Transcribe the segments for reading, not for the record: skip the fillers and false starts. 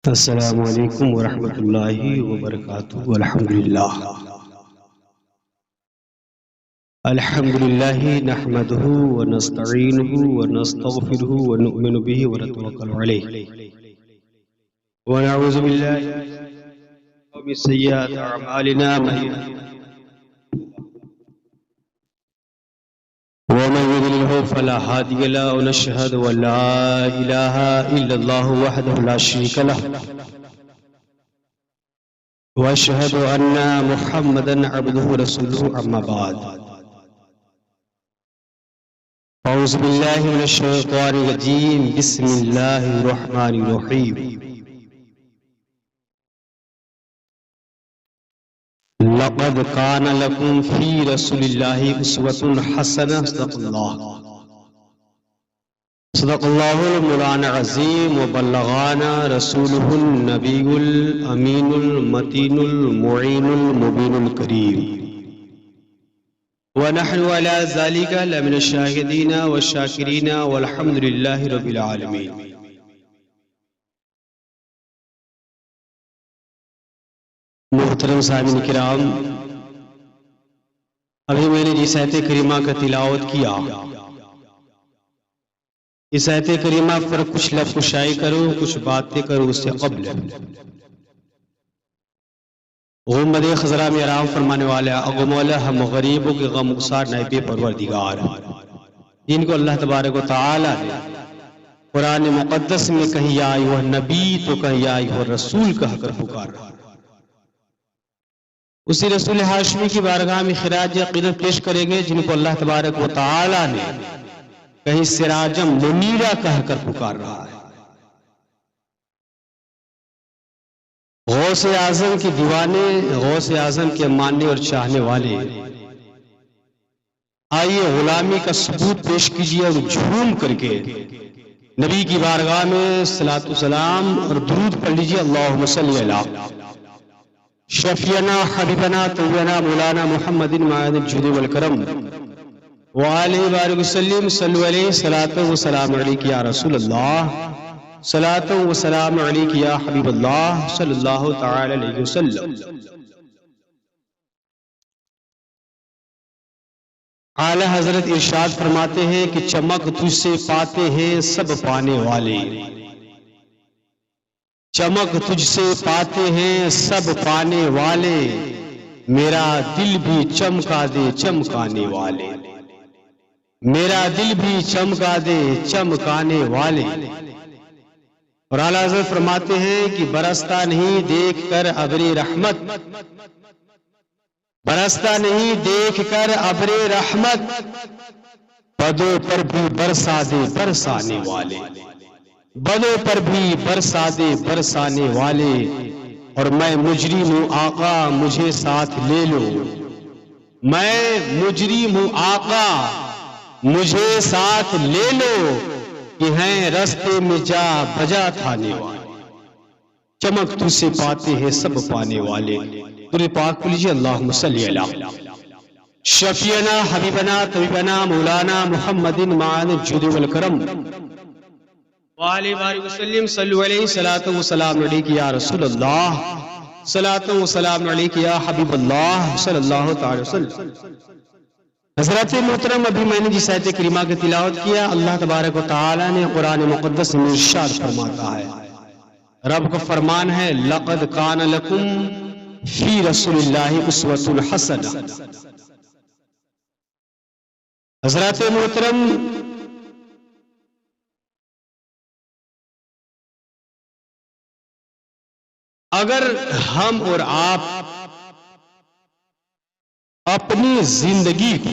अस्सलामु अलैकुम वरहमतुल्लाहि वबरकातुहू। अल्हम्दुलिल्लाहि नहमदुहु व नस्तईनुहु व नस्तगफिरुहु व नु'मिनु बिही व नतवक्कलु अलैहि व नऊज़ु बिल्लाहि मिन सय्यिआति अअमालिना वमन युद्लिलहु फला हादिय लहु व नशहदु अन ला इलाहा इल्लल्लाहु वहदहु ला शरीका लहु व अशहदु अन्ना मुहम्मदन अब्दुहु व रसूलुहु अम्मा बाद। औज़ु बिल्लाहि मिनश शैतानिर रजीम बिस्मिल्लाहिर रहमानिर रहीम। लक़द कान लकुम फ़ी रसूलिल्लाहि उस्वतुन हसनह। सदक़ल्लाहुल मौलाना अज़ीम व बल्लगाना रसूलुहुन नबीयुल अमीनुल मतीनुल मुईनुल मुबीनुल करीम व नहनु अला ज़ालिका लमिनश शाहिदीना व शाकिरीना वल्हम्दुलिल्लाहि रब्बिल आलमीन। मुहतरम साहिबीन किराम, अभी मैंने जिस आयत करीमा का तिलावत किया, इस आयत करीमा पर कुछ लफ्ज़ कुशाई करो, कुछ बातें करो। उससे क़ब्ल गुम्बद खज़रा में आराम फरमाने वाले अगमौला हम गरीबों के गमगुसार नाइबे परवरदिगार, जिनको अल्लाह तबारक व तआला ने कुरान मुक़द्दस में कहीं या अय्युहन नबी तो कहीं या अय्युहर रसूल कहकर पुकारा। उसी रसूल हाशमी की बारगाह में खिराज अक़ीदत पेश करेंगे, जिनको अल्लाह तबारक व तआला ने कहीं सिराजम मुनीरा कहकर पुकार रहा है। गौसे आज़म के दीवाने, गौसे आज़म के मानने और चाहने वाले, आइए गुलामी का सबूत पेश कीजिए और झूम करके नबी की बारगाह में सलातो सलाम और दुरूद पढ़ लीजिए। अल्लाहुम्मा सल्ली अला शफीना हबीबना तव्वना मौलाना मुहम्मदिन मायदिल जुदी वल करम व आलिहि बारिक वसल्लम सल्लु अलैहि सलातो व सलाम अलैका या रसूल अल्लाह सलातो व सलाम अलैका या हबीब अल्लाह सल्लल्लाहु तआला अलैहि वसल्लम। आला हजरत इरशाद फरमाते हैं कि चमक तुझसे पाते हैं सब पाने वाले, चमक तुझसे पाते हैं सब पाने वाले, मेरा दिल भी चमका दे चमकाने वाले, मेरा दिल भी चमका दे चमकाने वाले। और आला हज़रत फरमाते हैं कि बरसता नहीं देख कर अबरे रहमत, बरसता नहीं देख कर अबरे रहमत, बदों पर भी बरसा दे बरसाने वाले, बदों पर भी बरसा दे बरसाने वाले। और मैं मुजरिम हूं आका मुझे साथ ले लो, मैं मुजरिम हूं आका मुझे साथ ले लो, कि हैं रास्ते में जा बजा थाने वाले, चमक तुझसे पाते हैं सब पाने वाले। पूरे पाक लीजिए अल्लाहुम्मा सल्ली अला शफीना हबीबना तबीबना मौलाना मुहम्मदिन मायदिल जुदी वल करम व आलिहि बारिक वसल्लम सल्लु अलैहि सलातो व सलाम अलैका या रसूल अल्लाह सलातो व सलाम अलैका या हबीब अल्लाह सल्लल्लाहु तआला वसल्लम। हज़रत मोहतरम, अभी मैंने जिस आयत करीमा की तिलावत किया, अल्लाह तबारक व तआला ने कुरान मुक़द्दस में इरशाद फरमाता है, रब का फरमान है, लक़द कान लकुम फ़ी रसूलिल्लाहि उस्वतुन हसनह। हज़रत मोहतरम, अगर हम और आप अपनी जिंदगी को,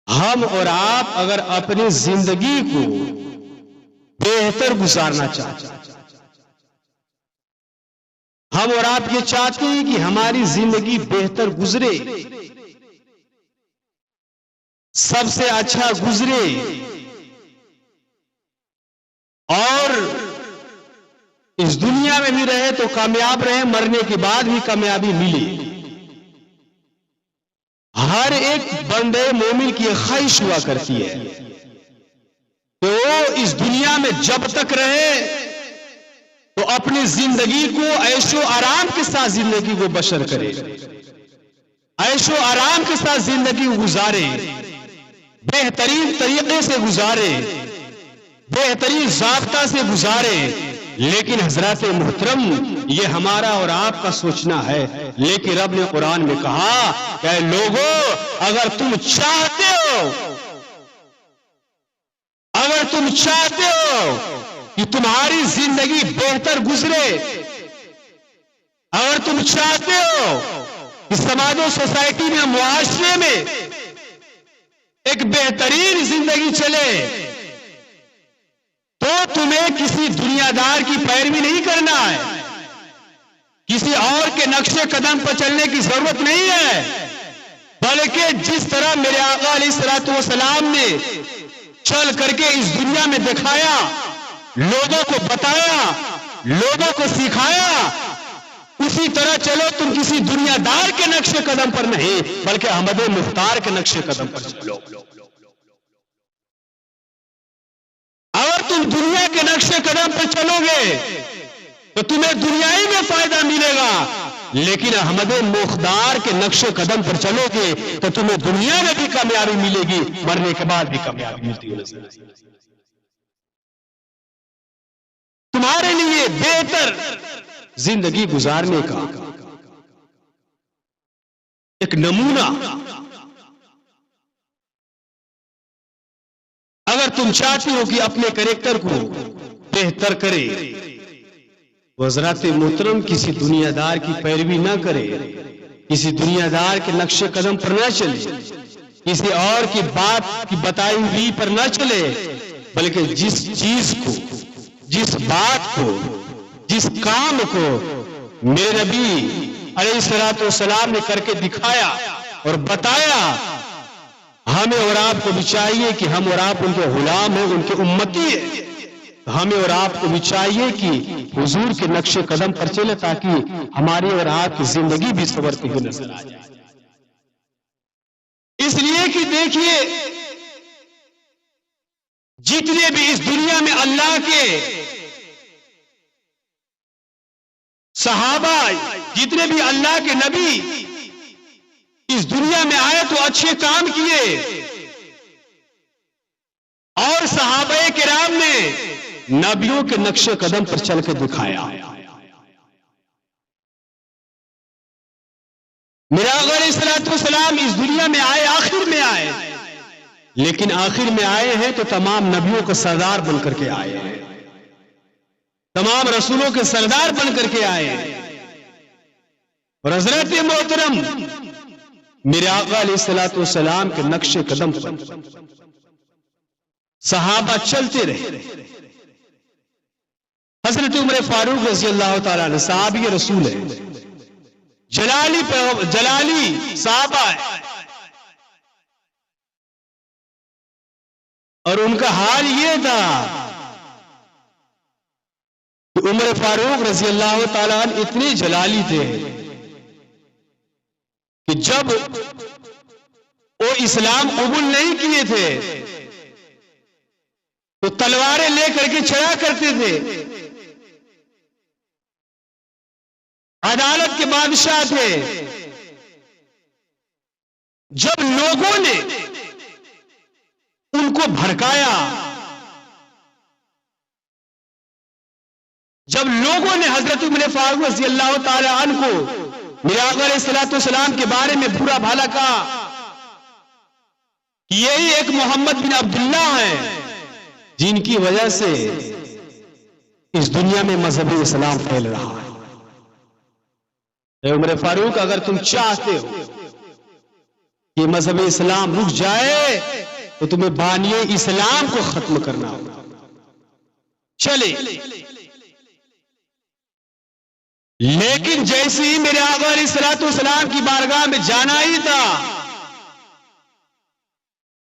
हम और आप अगर अपनी जिंदगी को बेहतर गुजारना चाहते, हम और आप ये चाहते हैं कि हमारी जिंदगी बेहतर गुजरे, सबसे अच्छा गुजरे और इस दुनिया में भी रहे तो कामयाब रहे, मरने के बाद भी कामयाबी मिले। हर एक बंदे मोमिन की ख्वाहिश हुआ करती है कि वो इस दुनिया में जब तक रहे तो अपनी जिंदगी को ऐशो आराम के साथ जिंदगी को बसर करे, ऐशो आराम के साथ जिंदगी गुजारे, बेहतरीन तरीके से गुजारे, बेहतरीन ज़ाब्ता से गुजारे। लेकिन हजरत मुहतरम, ये हमारा और आपका सोचना है। लेकिन रब ने कुरान में कहा कि लोगों, अगर तुम चाहते हो, अगर तुम चाहते हो कि तुम्हारी जिंदगी बेहतर गुजरे, अगर तुम चाहते हो कि समाज और सोसाइटी में, मुआशरे में एक बेहतरीन जिंदगी चले, तो तुम्हें किसी दुनियादार की पैरवी नहीं करना है, किसी और के नक्शे कदम पर चलने की जरूरत नहीं है, बल्कि जिस तरह मेरे आका अलैहिस्सलातु वस्सलाम ने चल करके इस दुनिया में दिखाया, लोगों को बताया, लोगों को सिखाया, उसी तरह चलो। तुम किसी दुनियादार के नक्शे कदम पर नहीं, बल्कि अहमद मुख्तार के नक्शे कदम पर चलो। अगर तुम दुनिया के नक्शे कदम पर चलोगे तो तुम्हें दुनियाई में फायदा मिलेगा, लेकिन अहमद मुख्तार के नक्शे कदम पर चलोगे तो तुम्हें दुनिया में भी कामयाबी मिलेगी, मरने के बाद भी कामयाबी मिलती है। तुम्हारे लिए बेहतर जिंदगी गुजारने का एक नमूना, अगर तुम चाहते हो कि अपने कैरेक्टर को बेहतर करे, हज़रत मोहतरम किसी दुनियादार की पैरवी ना करे, किसी दुनियादार के नक्शे कदम पर ना चले, किसी और की बात की बताई हुई पर ना चले, बल्कि जिस चीज को, जिस बात को, जिस काम को मेरे नबी अलैहिस्सलातु वस्सलाम ने करके दिखाया और बताया, हमें और आपको भी चाहिए कि हम और आप उनके गुलाम हैं, उनके उम्मती हैं। हमें और आपको भी चाहिए कि हुजूर के नक्शे कदम पर चले, ताकि हमारी और आपकी जिंदगी भी संवरती हुई नजर आ जाए। इसलिए कि देखिए, जितने भी इस दुनिया में अल्लाह के सहाबा, जितने भी अल्लाह के नबी इस दुनिया में आए तो अच्छे काम किए, और सहाबाए किराम ने नबियों के नक्शे कदम पर चल के दिखाया। मेरा अलैहिस्सलातु वस्सलाम इस दुनिया में आए, आखिर में आए, लेकिन आखिर में आए हैं तो तमाम नबियों के सरदार बनकर के आए हैं, तमाम रसूलों के सरदार बनकर के आए हैं। और हज़रत मोहतरम मेरे आका अलैहिस्सलातु वस्सलाम के नक्शे कदम पर सहाबा चलते रहे। हजरत उमर फारूक रज़ी अल्लाह ताला अन्हु सहाबी रसूल है, जलाली सहाबा है, और उनका हाल ये था कि उमर फारूक रज़ी अल्लाह ताला अन्हु इतने जलाली थे कि जब वो इस्लाम कबूल नहीं किए थे तो तलवारें लेकर के चढ़ा करते थे। अदालत के बादशाह थे। जब लोगों ने उनको भड़काया, जब लोगों ने हजरत उमर फारूक रज़ी अल्लाह ताला अन्हु को मेरे आका अलैहिस्सलातु वस्सलाम के बारे में बुरा भला कहा कि यही एक मोहम्मद बिन अब्दुल्ला है जिनकी वजह से इस दुनिया में मजहब इस्लाम फैल रहा है। उमर फारूक, अगर तुम चाहते हो कि मजहब इस्लाम रुक जाए तो तुम्हें बानिए इस्लाम को खत्म करना होगा। चले, लेकिन जैसे ही मेरे आका अलैहिस्सलातु वस्सलाम की बारगाह में जाना ही था,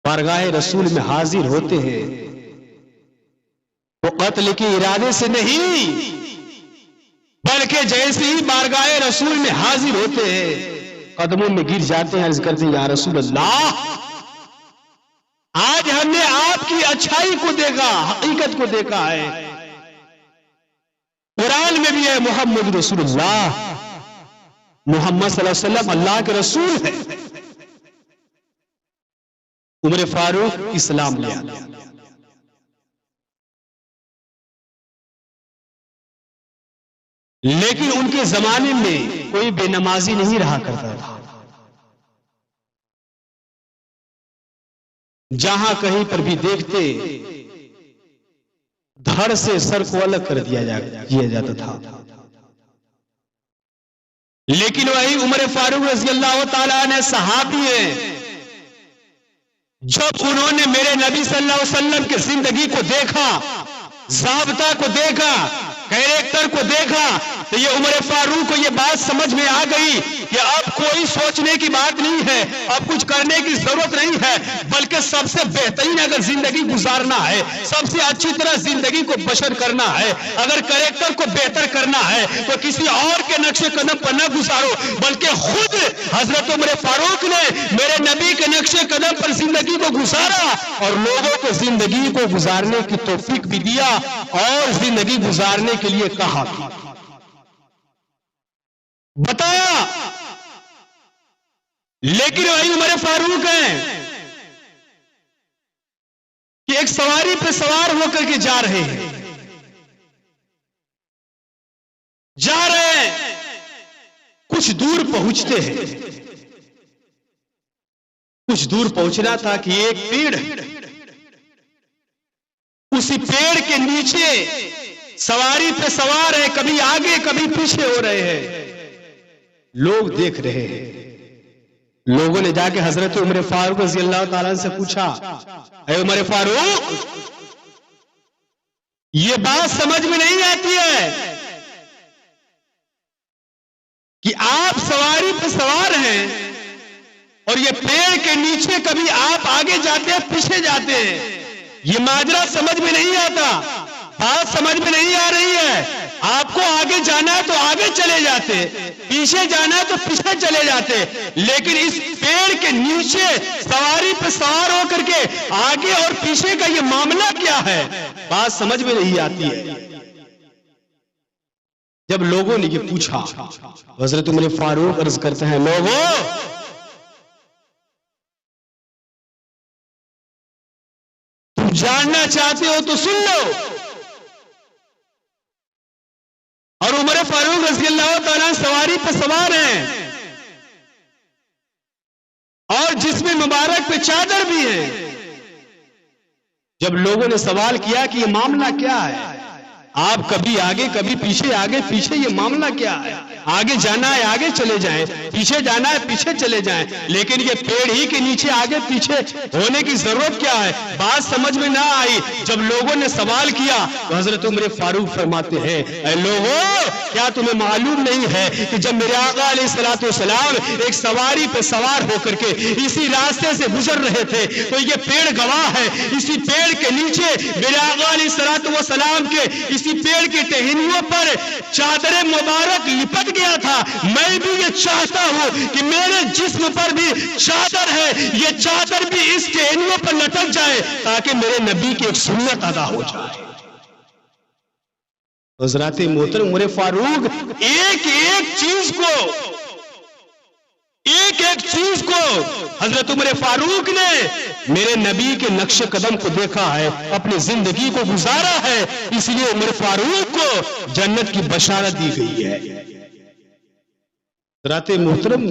बारगाह रसूल में हाजिर होते हैं वो कत्ल के इरादे से नहीं, बल्कि जैसे ही बारगाह रसूल में हाजिर होते हैं कदमों में गिर जाते हैं, अर्ज करते हैं या रसूल अल्लाह, आज हमने आपकी अच्छाई को देखा, हकीकत को देखा है। कुरान में भी है मोहम्मद रसूलुल्लाह, मोहम्मद सल्लल्लाहु अलैहि वसल्लम अल्लाह के रसूल है। उमर फारूक इस्लाम ले आया। लेकिन उनके जमाने में कोई बेनमाजी नहीं रहा करता था। जहां कहीं पर भी देखते धड़ से सर को अलग कर दिया जाता था। लेकिन वही उमर फारूक रज़ी अल्लाह ताला ने सहाबी हैं, जब उन्होंने मेरे नबी सल्लल्लाहु अलैहि वसल्लम की जिंदगी को देखा, ज़ाब्ता को देखा, कैरेक्टर को देखा, तो ये उमर फारूक को ये बात समझ में आ गई कि अब कोई सोचने की बात नहीं है, अब कुछ करने की जरूरत नहीं है, बल्कि सबसे बेहतरीन अगर जिंदगी गुजारना है, सबसे अच्छी तरह जिंदगी को बशर करना है, अगर कैरेक्टर को बेहतर करना है, तो किसी और के नक्शे कदम पर न गुजारो, बल्कि खुद हजरत उमर फारूक ने मेरे नबी के नक्शे कदम पर जिंदगी को गुजारा और लोगों को जिंदगी को गुजारने की तौफीक भी दिया और जिंदगी गुजारने के लिए कहा, बताया। लेकिन वही उमर फारूक है कि एक सवारी पे सवार होकर के जा रहे हैं, कुछ दूर पहुंचते हैं। कुछ दूर पहुंचना था कि एक पेड़, उसी पेड़ के नीचे सवारी पे सवार है, कभी आगे कभी पीछे हो रहे हैं, लोग देख रहे हैं। लोगों ने जाके हजरत उमर फारूक रज़ी अल्लाह ताला से पूछा, अरे उमर फारूक, ये बात समझ में नहीं आती है कि आप सवारी पे सवार हैं और ये पेड़ के नीचे कभी आप आगे जाते हैं पीछे जाते हैं, ये माजरा समझ में नहीं आता, बात समझ में नहीं आ रही है। आपको आगे जाना है तो आगे चले जाते, पीछे जाना है तो पीछे चले जाते, लेकिन इस पेड़ के नीचे सवारी पर सवार होकर के आगे और पीछे का ये मामला क्या है, बात समझ में नहीं आती है। जब लोगों ने ये पूछा, हजरत उमर फारूक अर्ज करते हैं, लोगों, तुम जानना चाहते हो तो सुन लो। और उमर फारूक रज़ी अल्लाह ताला सवारी पर सवार हैं और जिसमें मुबारक पे चादर भी है। जब लोगों ने सवाल किया कि ये मामला क्या है, आप कभी आगे कभी पीछे, आगे पीछे, ये मामला क्या है, आगे जाना है आगे चले जाएं, पीछे जाना है पीछे चले जाएं, लेकिन ये पेड़ ही के नीचे आगे पीछे होने की जरूरत क्या है, बात समझ में ना आई। जब लोगों ने सवाल किया तो हजरत उमर फारूक फरमाते हैं, ऐ लोगों, क्या तुम्हें मालूम नहीं है कि जब मेरे आका अलैहिस्सलाम एक सवारी पे सवार होकर के इसी रास्ते से गुजर रहे थे तो ये पेड़ गवाह है, इसी पेड़ के नीचे मेरे आका अलैहिस्सलाम के इसी पेड़ की टहनियों पर चादर मुबारक लिपट गया था। मैं भी ये चाहता हूं कि मेरे जिस्म पर भी चादर है, ये चादर भी इस टहनियों पर लटक जाए ताकि मेरे नबी की एक सुन्नत अदा हो जाए। हज़रत मोहतरम उमर फारूक एक एक चीज को हजरत उमर फारूक ने मेरे नबी के नक्शे कदम को देखा है, अपनी जिंदगी को गुजारा है, इसलिए उमर फारूक को जन्नत की बशारत दी गई है। हज़रत मोहतरम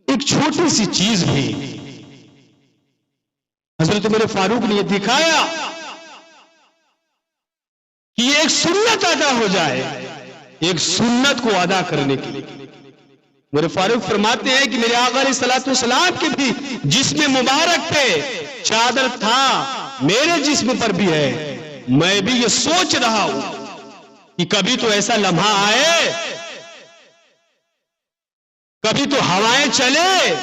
एक छोटी सी चीज भी हजरत उमर फारूक ने दिखाया कि ये एक सुन्नत अदा हो जाए, एक सुन्नत को अदा करने के लिए मेरे फारूक फरमाते हैं कि मेरे आका अलैहिस्सलाम के भी जिस्म मुबारक पे चादर था, मेरे जिस्म पर भी है। मैं भी ये सोच रहा हूं कि कभी तो ऐसा लम्हा आए, कभी तो हवाएं चले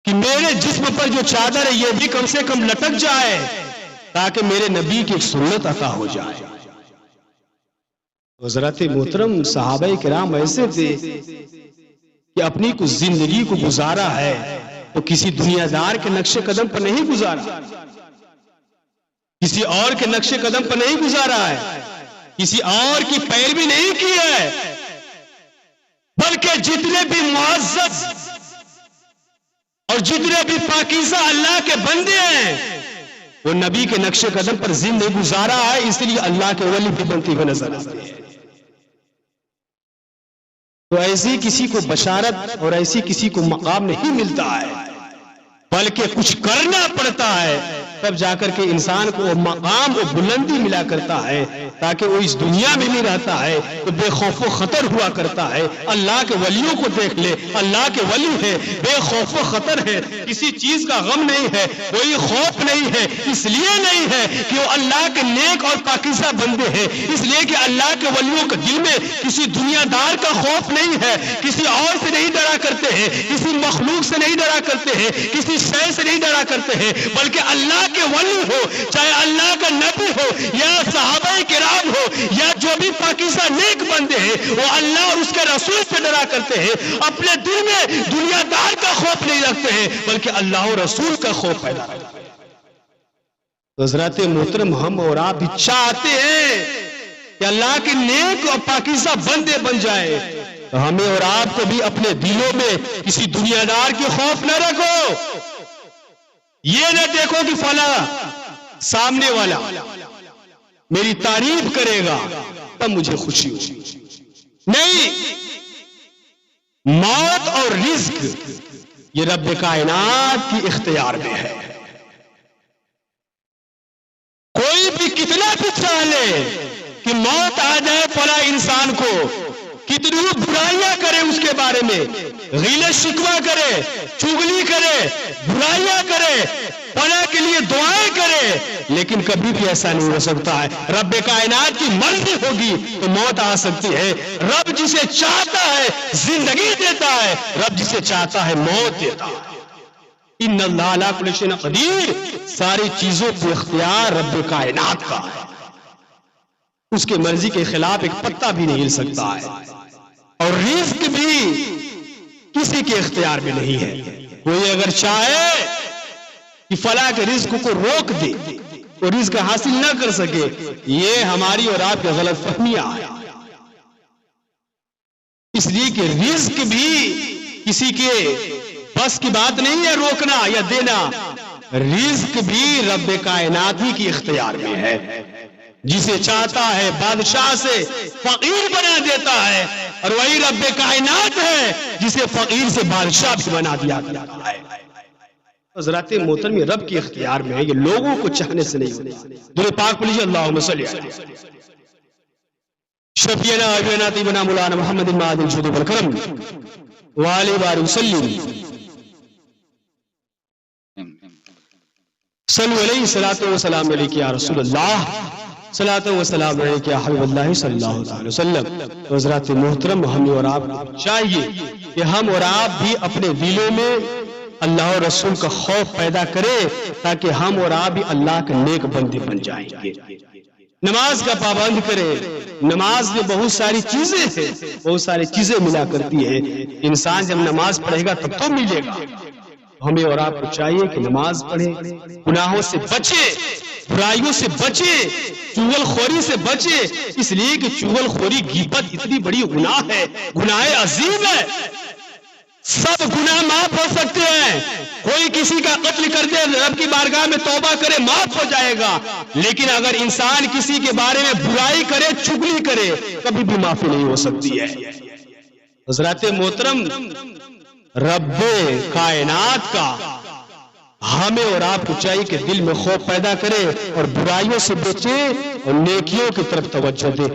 कि मेरे जिस्म पर जो चादर है ये भी कम से कम लटक जाए ताकि मेरे नबी की एक सुन्नत अता हो जाए। हज़रत मोहतरम सहाबा किराम ऐसे थे कि अपनी कुछ जिंदगी को गुजारा है तो किसी दुनियादार के नक्शे कदम पर नहीं गुजारा, किसी और के नक्शे कदम पर नहीं गुजारा है, किसी और की पैरवी नहीं की है, बल्कि जितने भी मुअज़्ज़ज़ और जितने भी पाकीज़ा अल्लाह के बंदे हैं वो नबी के नक्शे कदम पर जिंदगी गुजारा है, इसलिए अल्लाह के वली भी बनते हुए नजर आते हैं। तो ऐसी किसी को बशारत और ऐसी किसी को मकाम नहीं मिलता है, बल्कि कुछ करना पड़ता है, तब जाकर के इंसान को वो मकाम वो बुलंदी मिला करता है, ताकि वो इस दुनिया में भी रहता है तो बेखौफो खतर हुआ करता है। अल्लाह के वलियों को देख ले, अल्लाह के वली है, बेखौफो खतर है, किसी चीज का गम नहीं है, कोई खौफ नहीं है। इसलिए नहीं है कि वो अल्लाह के नेक और पाकीज़ा बंदे हैं, इसलिए कि अल्लाह के वलियों के दिल में किसी दुनियादार का खौफ नहीं है, किसी और से नहीं डरा करते हैं, किसी मखलूक से नहीं डरा करते हैं, किसी शय से नहीं डरा करते हैं, बल्कि अल्लाह के वली हो, चाहे अल्लाह का नबी हो या सहाबाए किराम हो या जो भी पाकीज़ा नेक बंदे हैं, वो अल्लाह और उसके रसूल से डरा करते हैं। अपने दिल में दुनियादार का खौफ नहीं रखते हैं, बल्कि अल्लाह और रसूल का खौफ पैदा करते हैं। तो हज़रत मोहतरम हम और आप भी चाहते हैं कि अल्लाह के नेक और पाकीज़ा बंदे बन जाए, तो हमें और आपको भी अपने दिलों में किसी दुनियादार के खौफ न रखो। ये न देखो कि फला सामने वाला मेरी तारीफ करेगा तब मुझे खुशी होगी, नहीं। मौत और रिज़्क ये रब कायनात की इख्तियार में है। कोई भी कितना भी चाह ले कि मौत आ जाए फला इंसान को, कितनी बुराइयां करे उसके बारे में, गिले शिकवा करे, चुगली करे, बुराइयां करे, फला के लिए दुआएं करे, लेकिन कभी भी ऐसा नहीं हो सकता है। रब कायनात की मर्जी होगी तो मौत आ सकती है। रब जिसे चाहता है जिंदगी देता है, रब जिसे चाहता है मौत देता है। इन्नल्लाह अला कुल्ली शैइन क़दीर, सारी चीजों को इख्तियार रब कायनात का है, उसके मर्जी के खिलाफ एक पत्ता भी नहीं हिल सकता है। और रिज़्क भी किसी के इख्तियार में नहीं है। कोई अगर चाहे कि फला के रिज़्क को रोक दे, वो रिज़्क हासिल ना कर सके, ये हमारी और आपकी गलत फहमियां है। इसलिए कि रिज़्क भी किसी के बस की बात नहीं है रोकना या देना, रिज़्क भी रब कायनात ही की इख्तियार में है। जिसे चाहता है बादशाह से फकीर बना देता है, और वही रब कायनात है जिसे फकीर से बादशाह भी बना दिया जाता है। हज़रत मोहतरम ये रब की इख्तियार में है, ये लोगों को चाहने से नहीं होता। दुरूद पाक पढ़िए, अल्लाहुम्मा सल्ली अला शफीना अबीना तिबना मौलाना मुहम्मद मादिल जुदूब वल करम व आलिहि व सल्लम सल्लु अलैहि सलातो व सलाम अलैका या रसूलल्लाह सलातो व सलाम अलैका या हबीबल्लाह सल्लल्लाहु अलैहि वसल्लम। हज़रत मोहतरम हमें और आप चाहिए कि हम और आप भी अपने दिलों में अल्लाह और रसूल का खौफ पैदा करें, ताकि हम और आप भी अल्लाह के नेक बंदे बन जाएंगे। नमाज का पाबंद करें। नमाज में बहुत सारी चीजें हैं, बहुत सारी चीजें मिला करती है। इंसान जब नमाज पढ़ेगा तब तो मिलेगा। हमें और आपको चाहिए कि नमाज पढ़े, गुनाहों से बचे, बुराइयों से बचे, चुगलखोरी से बचे। इसलिए कि चुगलखोरी गीबत इतनी बड़ी गुनाह है, गुनाह अजीम है। सब गुनाह माफ हो सकते हैं। कोई किसी का कत्ल कर दे, रब की बारगाह में तौबा करे, माफ हो जाएगा। लेकिन अगर इंसान किसी के बारे में बुराई करे, चुगली करे, कभी भी माफी नहीं हो सकती है। हज़रत मोहतरम रब्बे कायनात का हमें और आपको चाहिए कि दिल में खौफ पैदा करे और बुराइयों से बचे और नेकियों की तरफ तवज्जो दे।